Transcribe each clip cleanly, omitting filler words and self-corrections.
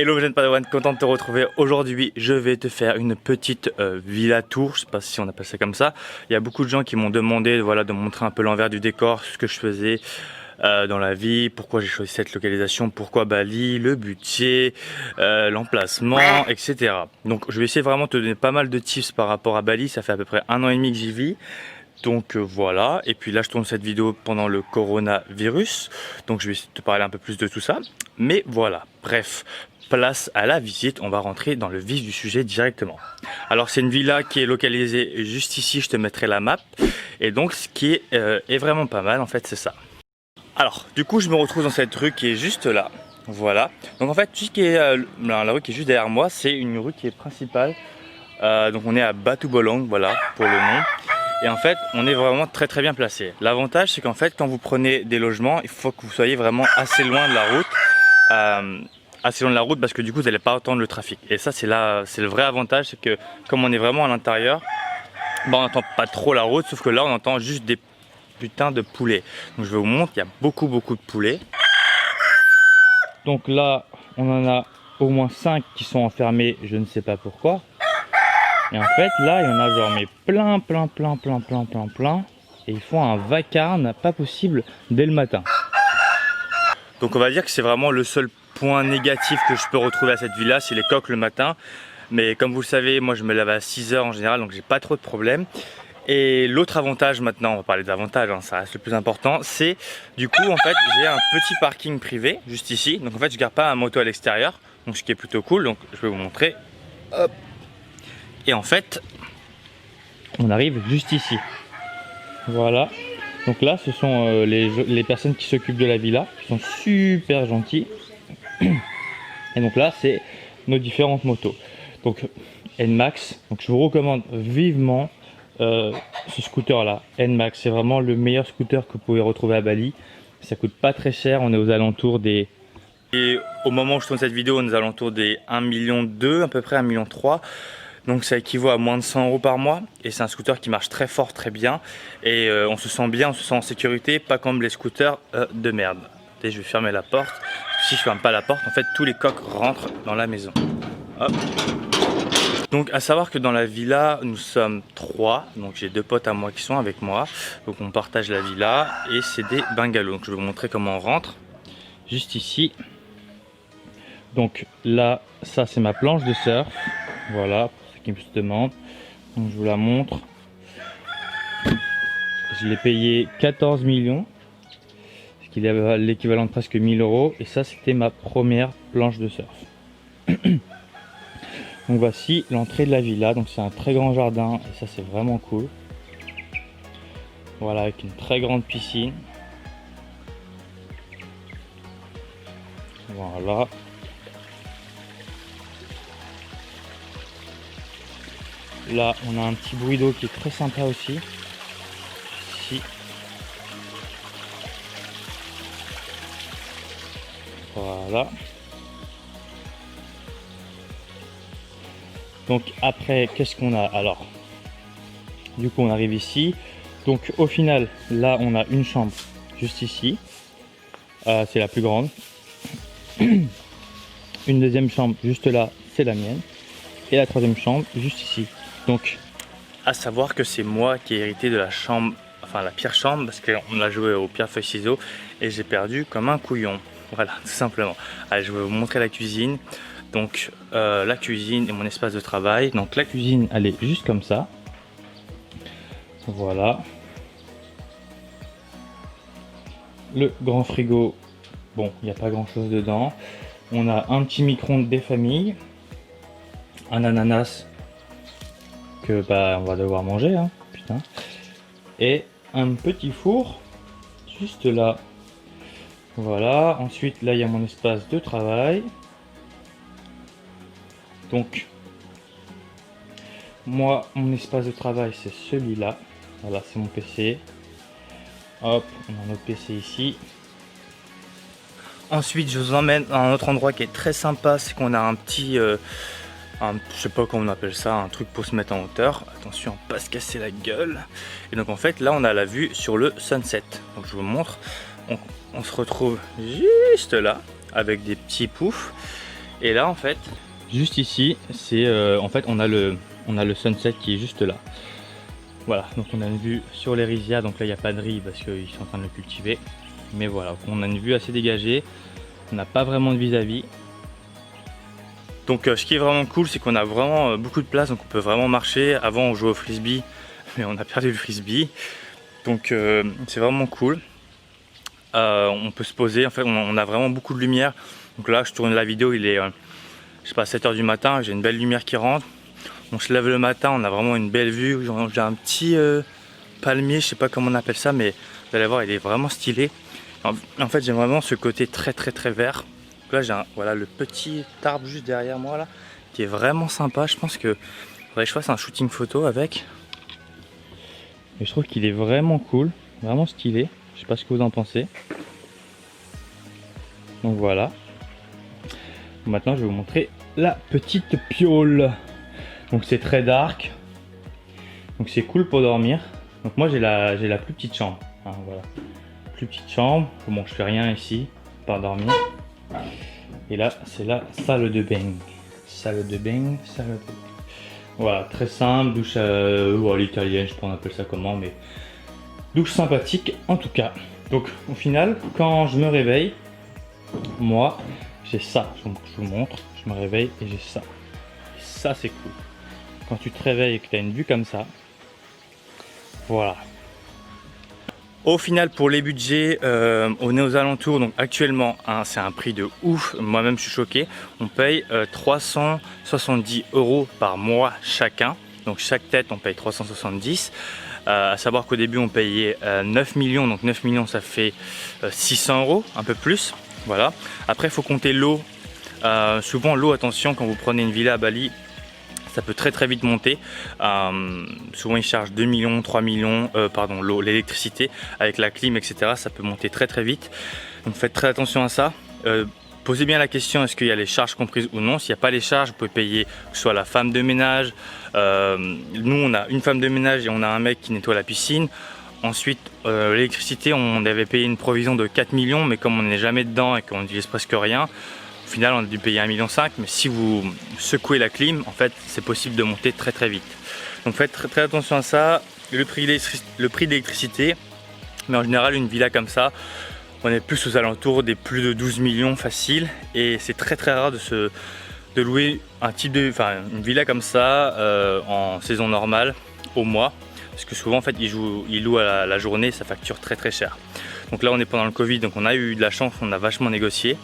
Hello jeune Padawan, content de te retrouver. Aujourd'hui je vais te faire une petite villa tour, je sais pas si on appelle ça comme ça. Il y a beaucoup de gens qui m'ont demandé voilà, de montrer un peu l'envers du décor, ce que je faisais dans la vie, pourquoi j'ai choisi cette localisation, pourquoi Bali, le budget, l'emplacement, etc. Donc je vais essayer vraiment de te donner pas mal de tips par rapport à Bali, ça fait à peu près 1 an et demi que j'y vis. Donc voilà, et puis là je tourne cette vidéo pendant le coronavirus, donc je vais essayer de te parler un peu plus de tout ça. Mais voilà, bref, place à la visite, on va rentrer dans le vif du sujet directement. Alors c'est une villa qui est localisée juste ici, je te mettrai la map, et donc ce qui est vraiment pas mal en fait c'est ça. Alors du coup je me retrouve dans cette rue qui est juste là, voilà. Donc en fait tout ce qui est, la rue qui est juste derrière moi, c'est une rue qui est principale, donc on est à Batu Bolong, voilà pour le nom. Et en fait, on est vraiment très bien placé. L'avantage, c'est qu'en fait, quand vous prenez des logements, il faut que vous soyez vraiment assez loin de la route, parce que du coup, vous n'allez pas entendre le trafic. Et ça, c'est le vrai avantage, c'est que comme on est vraiment à l'intérieur, bah, on n'entend pas trop la route, sauf que là, on entend juste des putains de poulets. Donc, je vais vous montrer, il y a beaucoup de poulets. Donc là, on en a au moins 5 qui sont enfermés, je ne sais pas pourquoi. Et en fait, là, il y en a genre mais plein. Et ils font un vacarme pas possible dès le matin. Donc on va dire que c'est vraiment le seul point négatif que je peux retrouver à cette villa, c'est les coqs le matin. Mais comme vous le savez, moi je me lève à 6 h en général, donc j'ai pas trop de problèmes. Et l'autre avantage maintenant, on va parler d'avantages, hein, ça reste le plus important, c'est du coup en fait j'ai un petit parking privé juste ici. Donc en fait je garde pas ma moto à l'extérieur, donc ce qui est plutôt cool, donc je vais vous montrer. Hop. Et en fait, on arrive juste ici. Voilà. Donc là, ce sont les personnes qui s'occupent de la villa, qui sont super gentils. Et donc là, c'est nos différentes motos. Donc NMAX. Donc je vous recommande vivement ce scooter-là. NMAX, c'est vraiment le meilleur scooter que vous pouvez retrouver à Bali. Ça coûte pas très cher. On est aux alentours des... Et au moment où je tourne cette vidéo, on est aux alentours des 1,2 million, à peu près 1,3 million. Donc ça équivaut à moins de 100 € par mois. Et c'est un scooter qui marche très fort, très bien. Et on se sent bien, on se sent en sécurité, pas comme les scooters de merde. Et je vais fermer la porte. Si je ferme pas la porte, en fait tous les coqs rentrent dans la maison. Hop. Donc à savoir que dans la villa, nous sommes 3. Donc j'ai 2 potes à moi qui sont avec moi. Donc on partage la villa et c'est des bungalows. Donc je vais vous montrer comment on rentre. Juste ici. Donc là, ça c'est ma planche de surf. Voilà, pour ceux qui me demandent. Donc je vous la montre. Je l'ai payé 14 millions. Ce qui est l'équivalent de presque 1000 €. Et ça, c'était ma première planche de surf. Donc voici l'entrée de la villa. Donc c'est un très grand jardin. Et ça, c'est vraiment cool. Voilà, avec une très grande piscine. Voilà. Là, on a un petit bruit d'eau qui est très sympa aussi. Ici. Voilà. Donc après, qu'est-ce qu'on a? Alors, du coup, on arrive ici. Donc au final, là, on a une chambre juste ici. C'est la plus grande. Une deuxième chambre juste là, c'est la mienne. Et la troisième chambre juste ici. Donc, à savoir que c'est moi qui ai hérité de la chambre, enfin la pire chambre, parce qu'on a joué au pierre feuille ciseaux et j'ai perdu comme un couillon. Voilà, tout simplement. Allez, je vais vous montrer la cuisine. Donc, la cuisine est mon espace de travail. Donc, la cuisine, elle est juste comme ça. Voilà. Le grand frigo, bon, il n'y a pas grand chose dedans. On a un petit micro-ondes des familles. Un ananas que bah on va devoir manger, hein, putain. Et un petit four juste là. Voilà. Ensuite, là, il y a mon espace de travail. Donc, moi, mon espace de travail, c'est celui-là. Voilà, c'est mon PC. Hop, on a notre PC ici. Ensuite, je vous emmène à un autre endroit qui est très sympa. C'est qu'on a un petit... je sais pas comment on appelle ça, un truc pour se mettre en hauteur. Attention, pas se casser la gueule. Et donc en fait, là, on a la vue sur le sunset. Donc je vous montre. On se retrouve juste là, avec des petits poufs. Et là en fait, juste ici, c'est en fait on a le sunset qui est juste là. Voilà, donc on a une vue sur les rizières, donc là il n'y a pas de riz parce qu'ils sont en train de le cultiver. Mais voilà, on a une vue assez dégagée, on n'a pas vraiment de vis-à-vis. Donc ce qui est vraiment cool, c'est qu'on a vraiment beaucoup de place, donc on peut vraiment marcher. Avant on jouait au frisbee, mais on a perdu le frisbee. Donc c'est vraiment cool. On peut se poser, en fait on a vraiment beaucoup de lumière. Donc là je tourne la vidéo, il est je sais pas 7 h du matin, j'ai une belle lumière qui rentre. On se lève le matin, on a vraiment une belle vue. J'ai un petit palmier, je sais pas comment on appelle ça, mais vous allez voir il est vraiment stylé. En fait j'aime vraiment ce côté très vert. Là j'ai voilà, le petit arbre juste derrière moi là, qui est vraiment sympa. Je pense que faudrait que je fasse un shooting photo avec. Et je trouve qu'il est vraiment cool, vraiment stylé. Je sais pas ce que vous en pensez. Donc voilà. Maintenant je vais vous montrer la petite piole. Donc c'est très dark. Donc c'est cool pour dormir. Donc moi j'ai la plus petite chambre. Hein, voilà. Plus petite chambre. Bon je fais rien ici, par dormir. Et là c'est la salle de bain. Salle de bain, salle de bain. Voilà, très simple, douche à l'italienne, je sais pas on appelle ça comment, mais douche sympathique en tout cas. Donc au final, quand je me réveille, moi j'ai ça, je vous montre, je me réveille et j'ai ça. Et ça c'est cool. Quand tu te réveilles et que tu as une vue comme ça, voilà. Au final pour les budgets, on est aux alentours, donc actuellement hein, c'est un prix de ouf, moi-même je suis choqué. On paye 370 € par mois chacun, donc chaque tête on paye 370. À savoir qu'au début on payait 9 millions, donc 9 millions ça fait 600 €, un peu plus. Voilà. Après il faut compter l'eau. Souvent l'eau, attention, quand vous prenez une villa à Bali, ça peut très vite monter. Souvent ils chargent 2 millions, 3 millions, pardon, l'eau, l'électricité avec la clim, etc. Ça peut monter très vite. Donc faites très attention à ça. Posez bien la question, est-ce qu'il y a les charges comprises ou non. S'il n'y a pas les charges, vous pouvez payer que ce soit la femme de ménage. Nous on a une femme de ménage et on a un mec qui nettoie la piscine. Ensuite l'électricité, on avait payé une provision de 4 millions, mais comme on n'est jamais dedans et qu'on n'utilise presque rien, au final on a dû payer 1,5 million, mais si vous secouez la clim, en fait c'est possible de monter très vite. Donc faites très attention à ça, le prix de l'électricité, mais en général une villa comme ça, on est plus aux alentours des plus de 12 millions facile, et c'est très rare de louer une villa comme ça en saison normale au mois, parce que souvent en fait ils louent à la journée, ça facture très cher. Donc là on est pendant le Covid, donc on a eu de la chance, on a vachement négocié.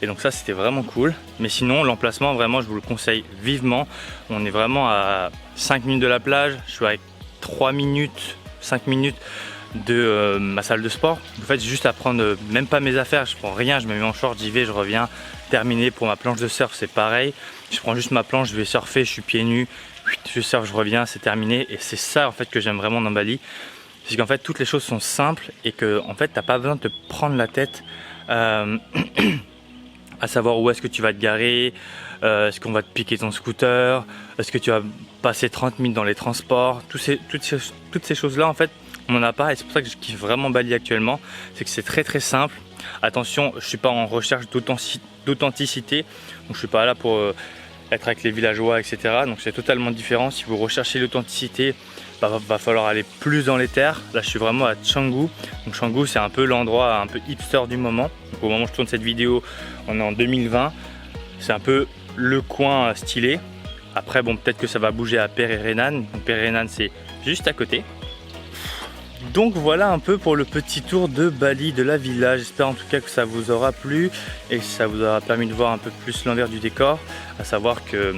Et donc ça c'était vraiment cool. Mais sinon l'emplacement, vraiment je vous le conseille vivement. On est vraiment à 5 minutes de la plage. Je suis à 5 minutes de ma salle de sport. En fait j'ai juste à prendre, même pas mes affaires, je prends rien, je me mets en short, j'y vais, je reviens. Terminé. Pour ma planche de surf c'est pareil. Je prends juste ma planche, je vais surfer, je suis pieds nus, je surfe, je reviens, c'est terminé. Et c'est ça en fait que j'aime vraiment dans Bali. C'est qu'en fait toutes les choses sont simples et que en fait t'as pas besoin de te prendre la tête à savoir où est-ce que tu vas te garer, est-ce qu'on va te piquer ton scooter, est-ce que tu vas passer 30 minutes dans les transports, toutes ces choses là en fait on n'en a pas, et c'est pour ça que je kiffe vraiment Bali actuellement, c'est que c'est très simple. Attention, je suis pas en recherche d'authenticité, donc je suis pas là pour être avec les villageois, etc. Donc c'est totalement différent. Si vous recherchez l'authenticité, va falloir aller plus dans les terres. Là je suis vraiment à Canggu. Donc Canggu c'est un peu l'endroit un peu hipster du moment. Donc, au moment où je tourne cette vidéo, on est en 2020. C'est un peu le coin stylé. Après bon, peut-être que ça va bouger à Pererenan. Donc Pererenan c'est juste à côté. Donc voilà un peu pour le petit tour de Bali, de la villa. J'espère en tout cas que ça vous aura plu et que ça vous aura permis de voir un peu plus l'envers du décor. À savoir que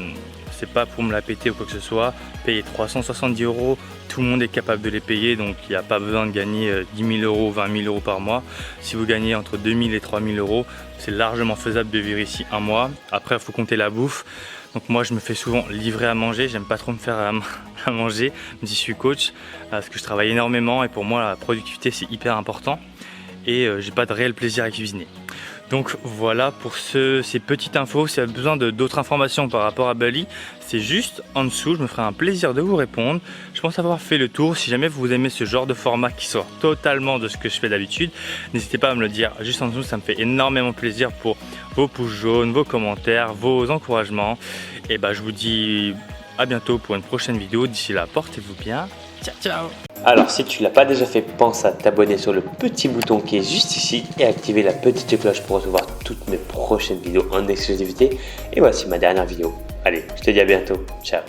c'est pas pour me la péter ou quoi que ce soit. Payer 370 €, tout le monde est capable de les payer, donc il n'y a pas besoin de gagner 10 000 €, 20 000 € par mois. Si vous gagnez entre 2 000 et 3 000 €, c'est largement faisable de vivre ici un mois. Après il faut compter la bouffe. Donc moi je me fais souvent livrer à manger, j'aime pas trop me faire à manger, même si je suis coach, parce que je travaille énormément et pour moi la productivité c'est hyper important et j'ai pas de réel plaisir à cuisiner. Donc voilà pour ces petites infos. Si vous avez besoin d'autres informations par rapport à Bali, c'est juste en dessous, je me ferai un plaisir de vous répondre. Je pense avoir fait le tour. Si jamais vous aimez ce genre de format qui sort totalement de ce que je fais d'habitude, n'hésitez pas à me le dire juste en dessous, ça me fait énormément plaisir pour vos pouces jaunes, vos commentaires, vos encouragements. Et bah je vous dis à bientôt pour une prochaine vidéo. D'ici là, portez-vous bien. Ciao, ciao. Alors si tu ne l'as pas déjà fait, pense à t'abonner sur le petit bouton qui est juste ici et activer la petite cloche pour recevoir toutes mes prochaines vidéos en exclusivité. Et voici ma dernière vidéo. Allez, je te dis à bientôt. Ciao.